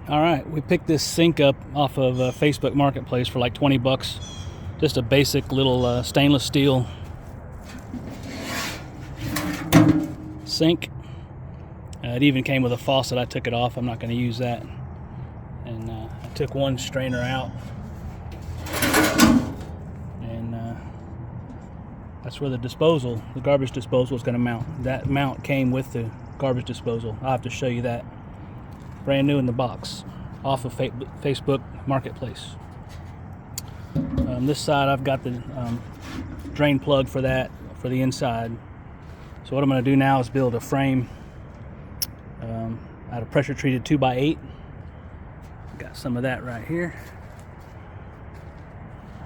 All right, we picked this sink up off of Facebook Marketplace for like 20 bucks. Just a basic little stainless steel sink. It even came with a faucet. I took it off. I'm not going to use that. And I took one strainer out. And that's where the garbage disposal is going to mount. That mount came with the garbage disposal. I'll have to show you that. Brand new in the box, off of Facebook Marketplace. This side I've got the drain plug for that, for the inside. So what I'm going to do now is build a frame out of pressure treated 2x8. Got some of that right here.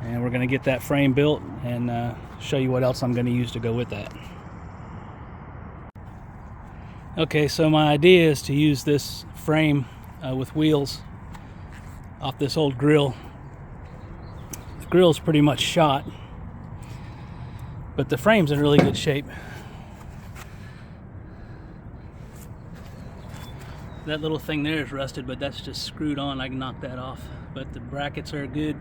And we're going to get that frame built and show you what else I'm going to use to go with that. Okay, so my idea is to use this frame with wheels off this old grill. The grill's pretty much shot, but the frame's in really good shape. That little thing there is rusted, but that's just screwed on. I can knock that off. But the brackets are good,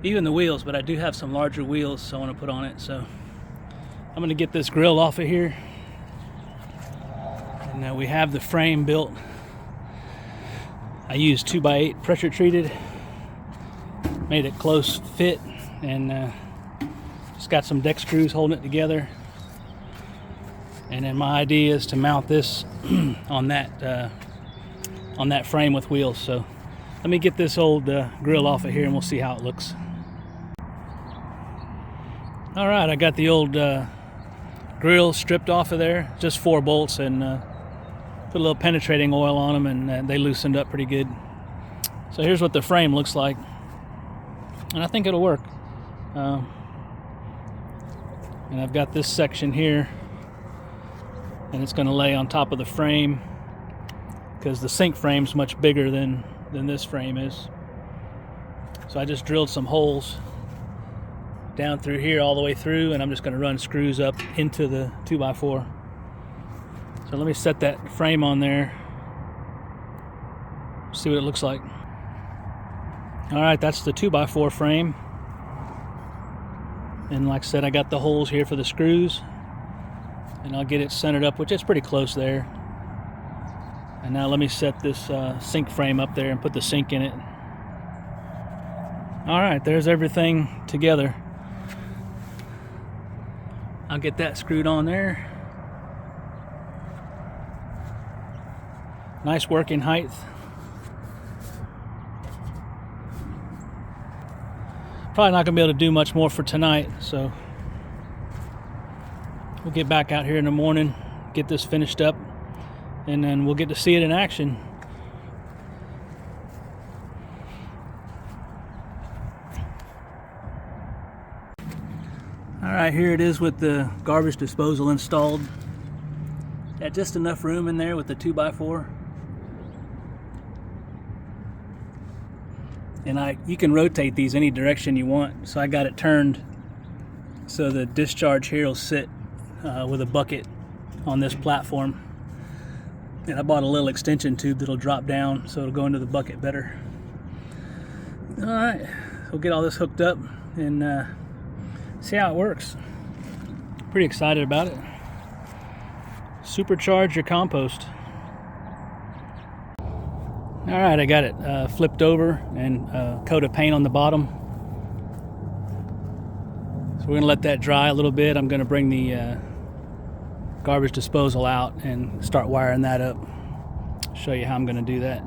even the wheels, but I do have some larger wheels so I want to put on it. So I'm going to get this grill off of here. And we have the frame built. I used 2x8 pressure treated, made it close fit, and just got some deck screws holding it together. And then my idea is to mount this on that frame with wheels. So let me get this old grill off of here and we'll see how it looks. All right, I got the old grill stripped off of there, just 4 bolts, and put a little penetrating oil on them, and they loosened up pretty good. So here's what the frame looks like, and I think it'll work. And I've got this section here, and it's going to lay on top of the frame because the sink frame's much bigger than this frame is. So I just drilled some holes down through here all the way through, and I'm just going to run screws up into the 2x4. So let me set that frame on there, see what it looks like. All right, that's the 2x4 frame. And like I said, I got the holes here for the screws, and I'll get it centered up, which is pretty close there. And now let me set this sink frame up there and put the sink in it. All right, there's everything together. I'll get that screwed on there. Nice working height. Probably not going to be able to do much more for tonight, so we'll get back out here in the morning, get this finished up, and then we'll get to see it in action. All right, here it is with the garbage disposal installed. Got just enough room in there with the 2x4. And you can rotate these any direction you want. So I got it turned so the discharge here will sit with a bucket on this platform. And I bought a little extension tube that'll drop down so it'll go into the bucket better. All right, we'll get all this hooked up and see how it works. Pretty excited about it. Supercharge your compost. All right, I got it flipped over and coat of paint on the bottom. So we're gonna let that dry a little bit. I'm gonna bring the garbage disposal out and start wiring that up. Show you how I'm gonna do that.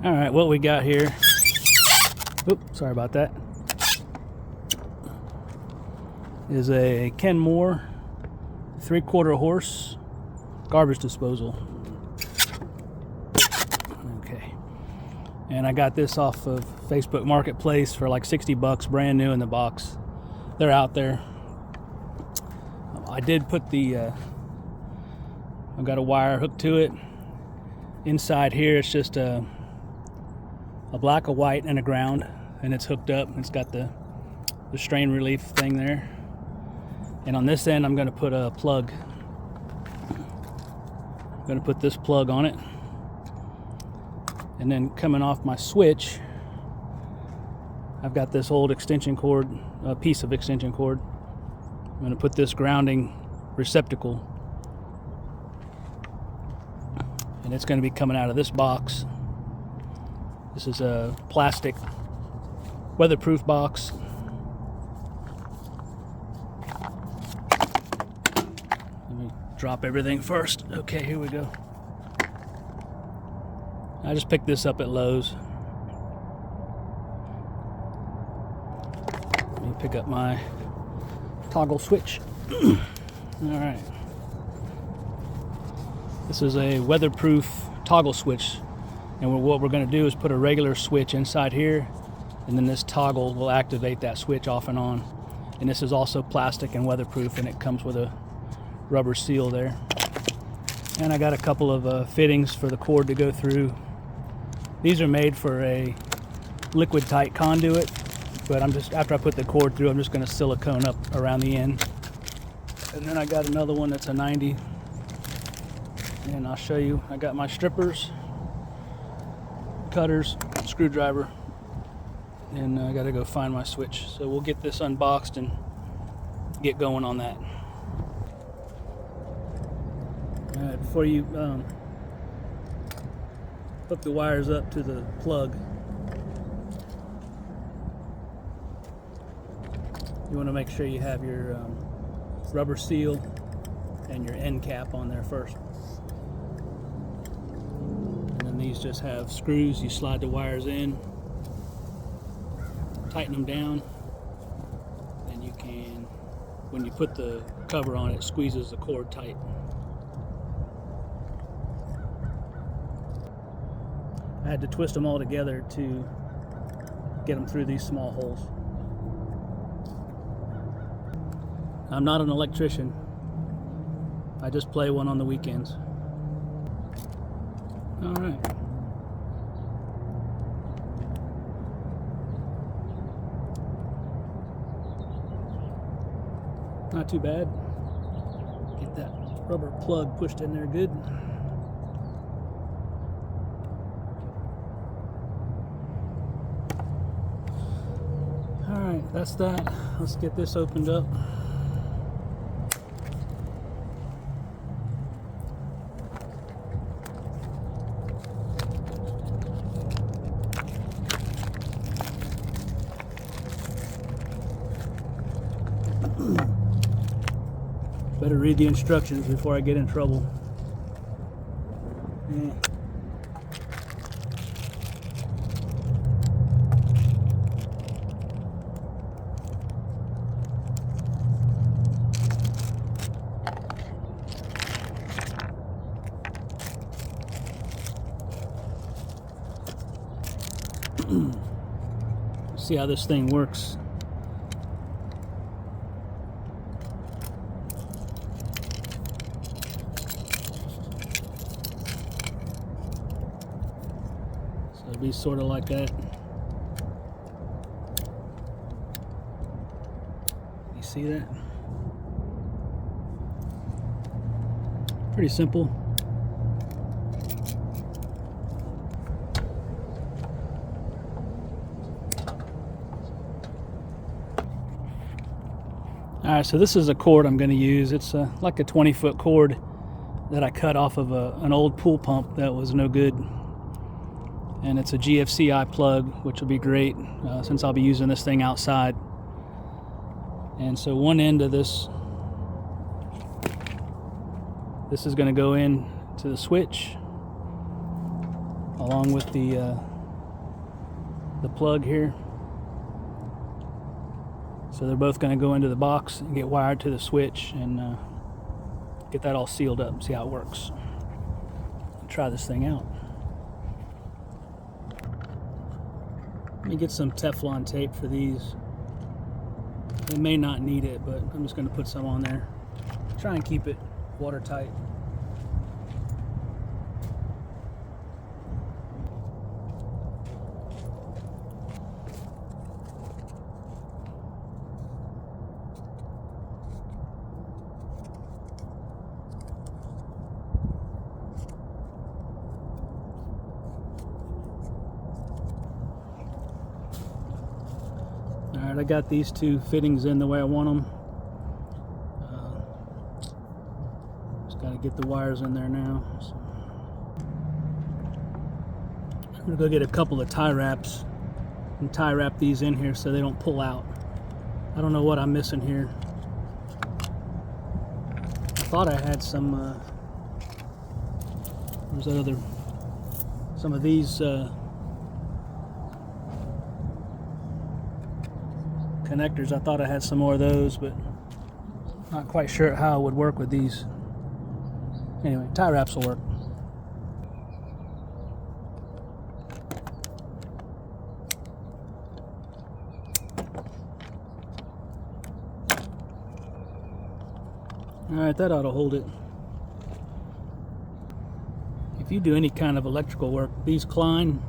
All right, what we got here. Oops, sorry about that. Is a Kenmore 3/4 horse garbage disposal. Okay, and I got this off of Facebook Marketplace for like 60 bucks, brand new in the box. They're out there. I did put I've got a wire hooked to it. Inside here it's just a black, a white, and a ground, and it's hooked up. It's got the strain relief thing there. And on this end I'm going to put a plug going to put this plug on it. And then coming off my switch, I've got this old extension cord, a piece of extension cord. I'm going to put this grounding receptacle, and it's going to be coming out of this box. This is a plastic weatherproof box. Let me drop everything first. Okay, here we go. I just picked this up at Lowe's. Let me pick up my toggle switch. All right. This is a weatherproof toggle switch, and what we're going to do is put a regular switch inside here, and then this toggle will activate that switch off and on. And this is also plastic and weatherproof, and it comes with a rubber seal there. And I got a couple of fittings for the cord to go through. These are made for a liquid tight conduit, but after I put the cord through, I'm just going to silicone up around the end. And then I got another one that's a 90, and I'll show you. I got my strippers, cutters, screwdriver, and I got to go find my switch. So we'll get this unboxed and get going on that. All right, before you hook the wires up to the plug, you want to make sure you have your rubber seal and your end cap on there first. And then these just have screws. You slide the wires in, tighten them down, and you can, when you put the cover on, it squeezes the cord tight. I had to twist them all together to get them through these small holes. I'm not an electrician. I just play one on the weekends. All right. Not too bad. Get that rubber plug pushed in there good. Alright, that's that. Let's get this opened up. Better read the instructions before I get in trouble. Yeah. See how this thing works. So it'll be sort of like that. You see that? Pretty simple. Alright, so this is a cord I'm going to use. It's like a 20-foot cord that I cut off of an old pool pump that was no good. And it's a GFCI plug, which will be great since I'll be using this thing outside. And so one end of this is going to go in to the switch along with the plug here. So they're both going to go into the box and get wired to the switch and get that all sealed up and see how it works. Try this thing out. Let me get some Teflon tape for these. They may not need it, but I'm just going to put some on there. Try and keep it watertight. Alright, I got these two fittings in the way I want them. Just got to get the wires in there now. So I'm going to go get a couple of tie wraps and tie wrap these in here so they don't pull out. I don't know what I'm missing here. I thought I had some, where's that other, some of these connectors. I thought I had some more of those, but not quite sure how it would work with these. Anyway, tie wraps will work. Alright, that ought to hold it. If you do any kind of electrical work, these Klein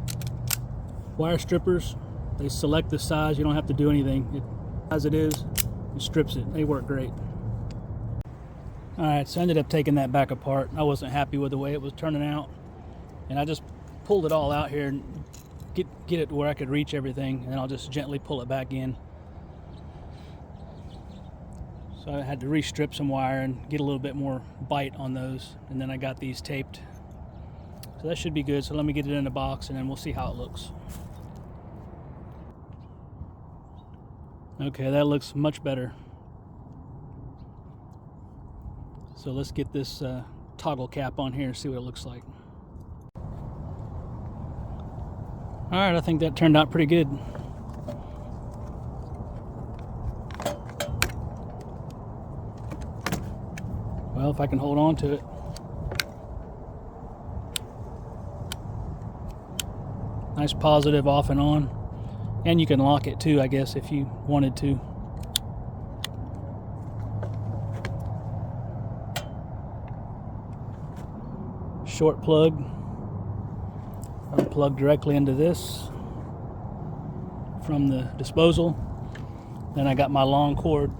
wire strippers, they select the size. You don't have to do anything. As it is, it strips it. They work great. Alright, so I ended up taking that back apart. I wasn't happy with the way it was turning out, and I just pulled it all out here and get it to where I could reach everything, and then I'll just gently pull it back in. So I had to re-strip some wire and get a little bit more bite on those, and then I got these taped. So that should be good. So let me get it in the box and then we'll see how it looks. Okay, that looks much better. So let's get this toggle cap on here and see what it looks like. Alright, I think that turned out pretty good. Well, if I can hold on to it. Nice positive off and on. And you can lock it too, I guess, if you wanted to. Short plug. I'll plug directly into this from the disposal. Then I got my long cord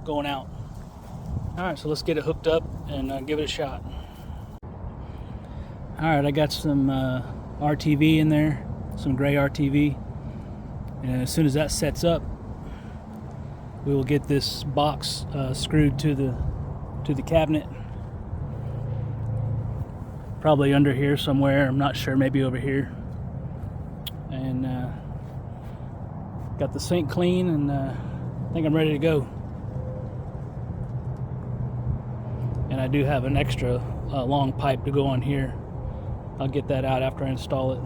going out. Alright, so let's get it hooked up and give it a shot. Alright, I got some RTV in there, some gray RTV. And as soon as that sets up, we will get this box screwed to the cabinet. Probably under here somewhere, I'm not sure, maybe over here. And got the sink clean, and I think I'm ready to go. And I do have an extra long pipe to go on here. I'll get that out after I install it.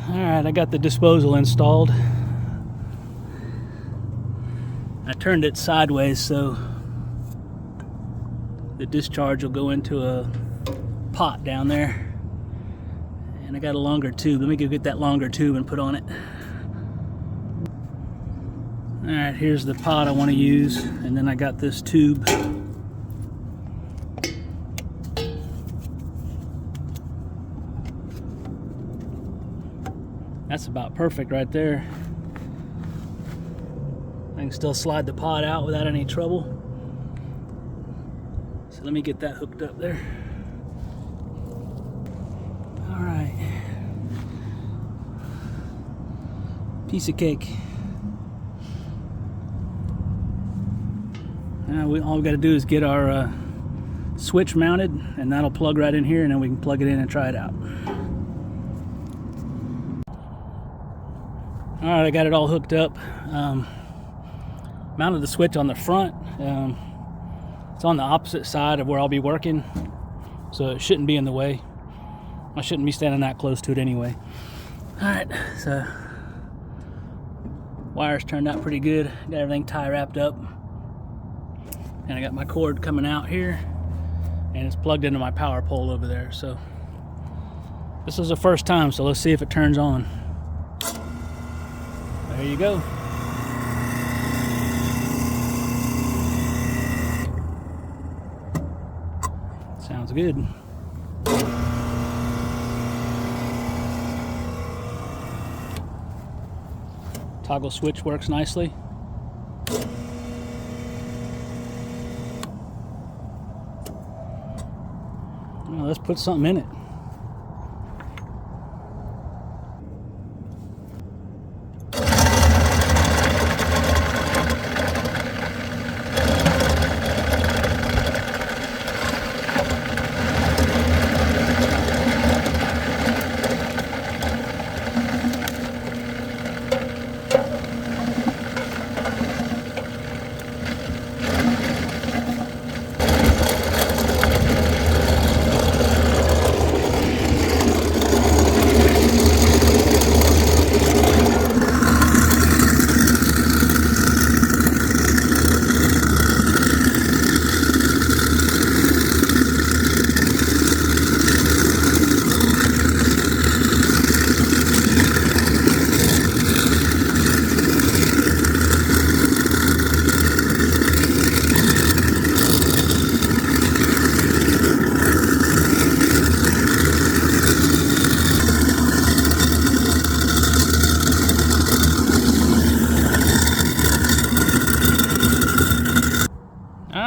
Alright, I got the disposal installed. I turned it sideways so the discharge will go into a pot down there. And I got a longer tube. Let me go get that longer tube and put on it. Alright, here's the pot I want to use, and then I got this tube. That's about perfect right there. I can still slide the pot out without any trouble. So let me get that hooked up there. All right. Piece of cake. Now all we got to do is get our switch mounted, and that'll plug right in here, and then we can plug it in and try it out. All right, I got it all hooked up. Mounted the switch on the front. It's on the opposite side of where I'll be working, so it shouldn't be in the way. I shouldn't be standing that close to it anyway. All right, so wires turned out pretty good. Got everything tie wrapped up, and I got my cord coming out here, and it's plugged into my power pole over there. So this is the first time, so let's see if it turns on. There you go. Sounds good. Toggle switch works nicely. Well, let's put something in it.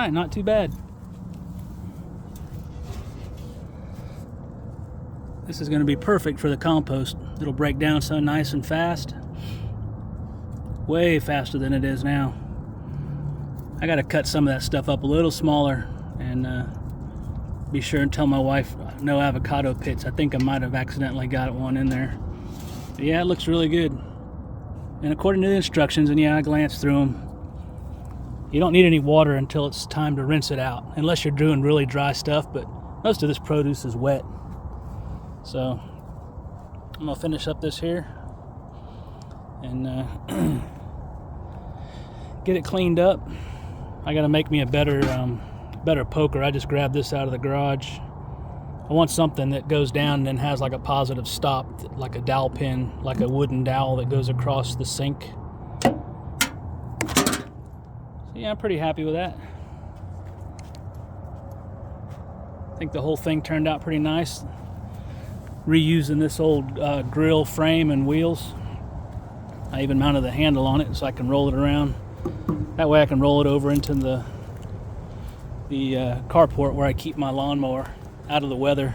Not too bad. This is going to be perfect for the compost. It'll break down so nice and fast. Way faster than it is now. I got to cut some of that stuff up a little smaller and be sure and tell my wife no avocado pits. I think I might have accidentally got one in there. But yeah, it looks really good. And according to the instructions, and yeah, I glanced through them, you don't need any water until it's time to rinse it out, unless you're doing really dry stuff, but most of this produce is wet. So I'm gonna finish up this here and get it cleaned up. I gotta make me a better poker. I just grabbed this out of the garage. I want something that goes down and has like a positive stop, like a dowel pin, like a wooden dowel that goes across the sink. Yeah, I'm pretty happy with that. I think the whole thing turned out pretty nice. Reusing this old grill frame and wheels. I even mounted the handle on it so I can roll it around. That way I can roll it over into the carport where I keep my lawnmower out of the weather.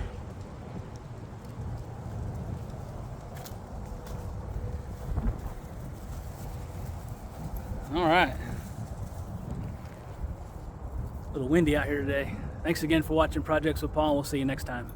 All right. A little windy out here today. Thanks again for watching Projects with Paul. We'll see you next time.